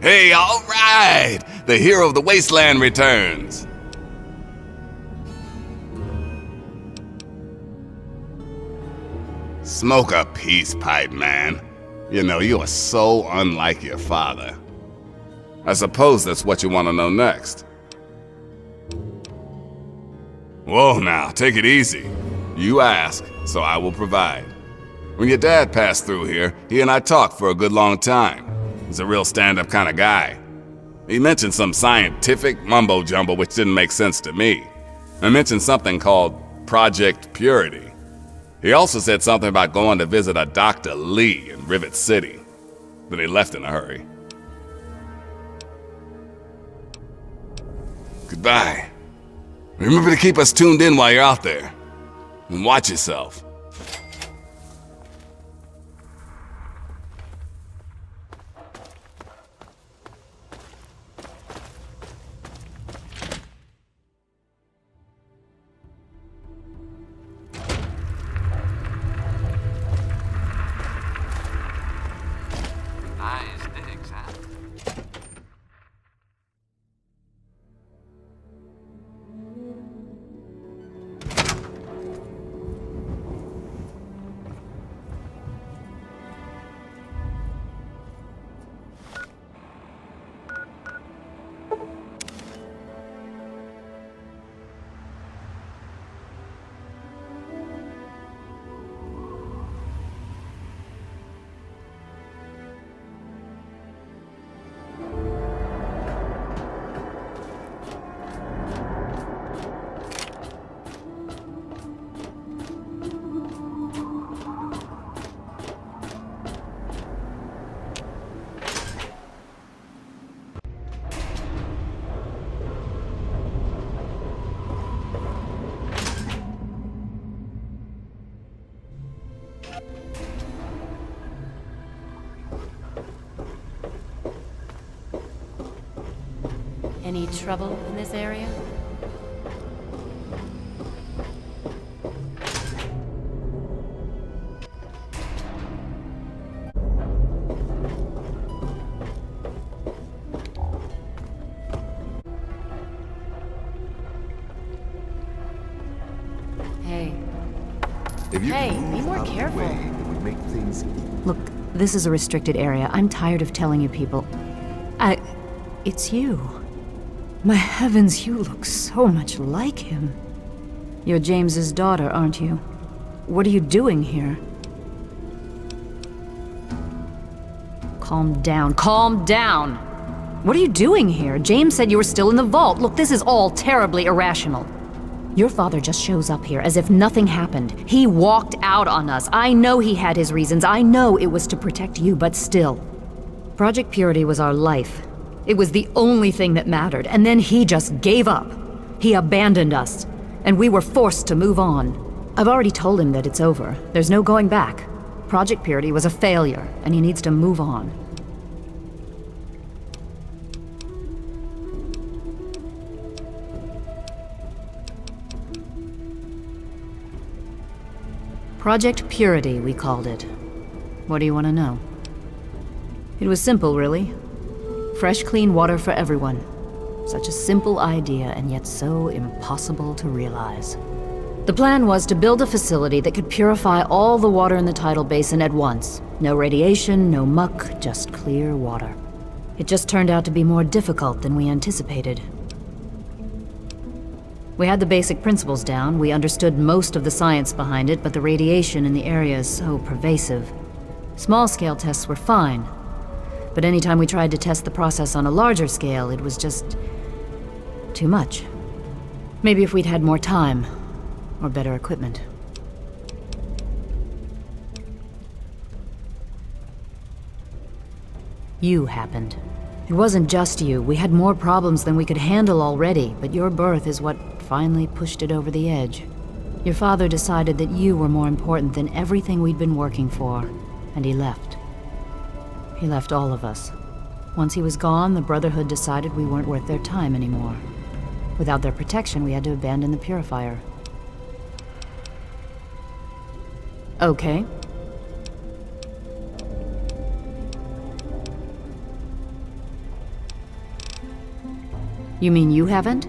Hey, all right! The hero of the wasteland returns! Smoke a peace pipe, man. You know, you are so unlike your father. I suppose that's what you want to know next. Whoa now, take it easy. You ask, so I will provide. When your dad passed through here, he and I talked for a good long time. He's a real stand-up kind of guy. He mentioned some scientific mumbo-jumbo which didn't make sense to me. I mentioned something called Project Purity. He also said something about going to visit a Dr. Lee in Rivet City. But he left in a hurry. Goodbye. Remember to keep us tuned in while you're out there. And watch yourself. Nice digs, huh? Any trouble in this area? Hey. Hey, be more careful. It would make things... Look, this is a restricted area. I'm tired of telling you people. It's you. My heavens, you look so much like him. You're James's daughter, aren't you? What are you doing here? Calm down. Calm down! What are you doing here? James said you were still in the vault. Look, this is all terribly irrational. Your father just shows up here as if nothing happened. He walked out on us. I know he had his reasons. I know it was to protect you, but still. Project Purity was our life. It was the only thing that mattered, and then he just gave up. He abandoned us, and we were forced to move on. I've already told him that it's over. There's no going back. Project Purity was a failure, and he needs to move on. Project Purity, we called it. What do you want to know? It was simple, really. Fresh, clean water for everyone. Such a simple idea, and yet so impossible to realize. The plan was to build a facility that could purify all the water in the tidal basin at once. No radiation, no muck, just clear water. It just turned out to be more difficult than we anticipated. We had the basic principles down, we understood most of the science behind it, but the radiation in the area is so pervasive. Small-scale tests were fine, but anytime we tried to test the process on a larger scale, it was just too much. Maybe if we'd had more time, or better equipment. You happened. It wasn't just you. We had more problems than we could handle already, but your birth is what finally pushed it over the edge. Your father decided that you were more important than everything we'd been working for, and he left. He left all of us. Once he was gone, the Brotherhood decided we weren't worth their time anymore. Without their protection, we had to abandon the Purifier. Okay. You mean you haven't?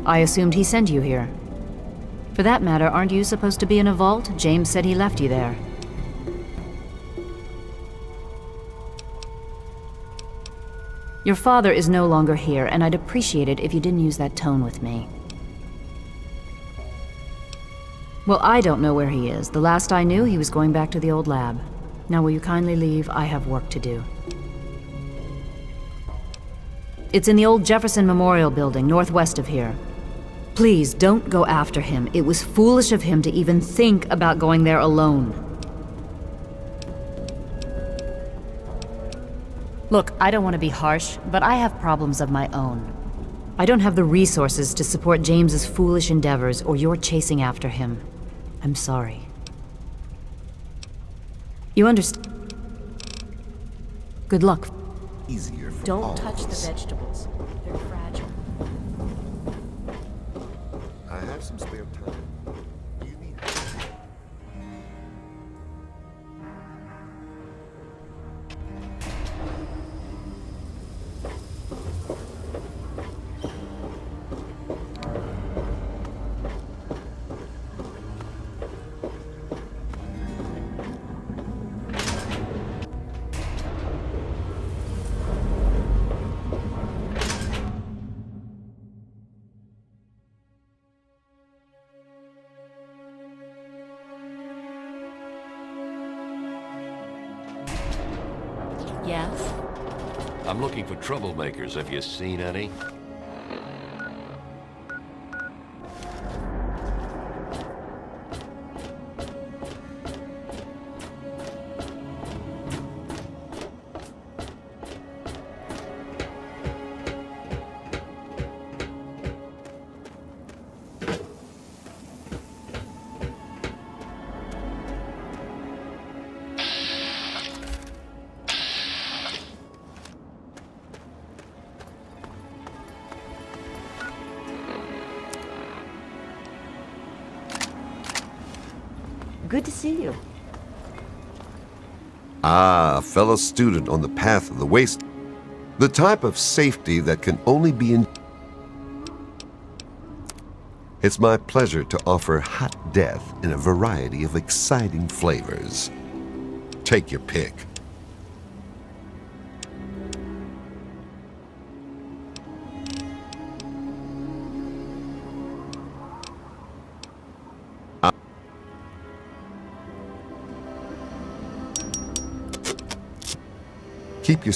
I assumed he sent you here. For that matter, aren't you supposed to be in a vault? James said he left you there. Your father is no longer here, and I'd appreciate it if you didn't use that tone with me. Well, I don't know where he is. The last I knew, he was going back to the old lab. Now will you kindly leave? I have work to do. It's in the old Jefferson Memorial Building, northwest of here. Please, don't go after him. It was foolish of him to even think about going there alone. Look, I don't want to be harsh, but I have problems of my own. I don't have the resources to support James's foolish endeavors, or your chasing after him. I'm sorry. You understand? Good luck. Easier for all Don't of touch the us. vegetables. They're fragile. I have some spare time. Do you need Yes? I'm looking for troublemakers. Have you seen any? Good to see you. Ah, a fellow student on the path of the waste. The type of safety that can only be in... It's my pleasure to offer hot death in a variety of exciting flavors. Take your pick. Keep your...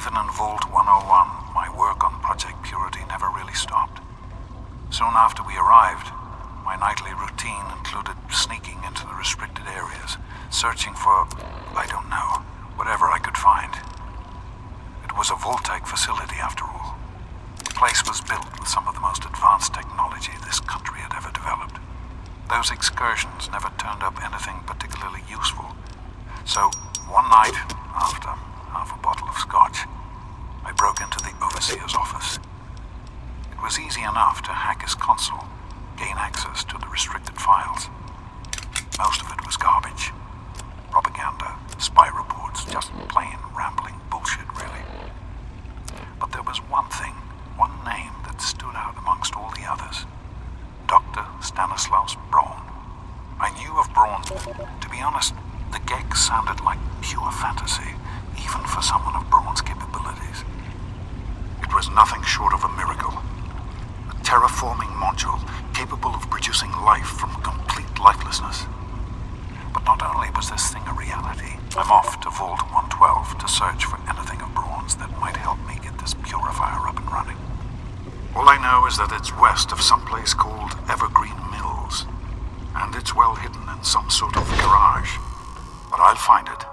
Even in Vault 101, my work on Project Purity never really stopped. Soon after we arrived, my nightly routine included sneaking into the restricted areas, searching for, I don't know, whatever I could find. It was a Vault-tech facility after all. The place was built with some of the most advanced technology this country had ever developed. Those excursions never turned up anything particularly useful. So, one night, after half a bottle of scotch, I broke into the overseer's office. It was easy enough to hack his console, gain access to the restricted files. Most of it was garbage. Propaganda, spy reports, just plain rambling bullshit, really. But there was one thing, one name that stood out amongst all the others. Dr. Stanislaus Braun. I knew of Braun. To be honest, the Gex sounded like pure fantasy, even for someone of Braun's capabilities. It was nothing short of a miracle. A terraforming module capable of producing life from complete lifelessness. But not only was this thing a reality, I'm off to Vault 112 to search for anything of Braun's that might help me get this purifier up and running. All I know is that it's west of some place called Evergreen Mills, and it's well hidden in some sort of garage. But I'll find it.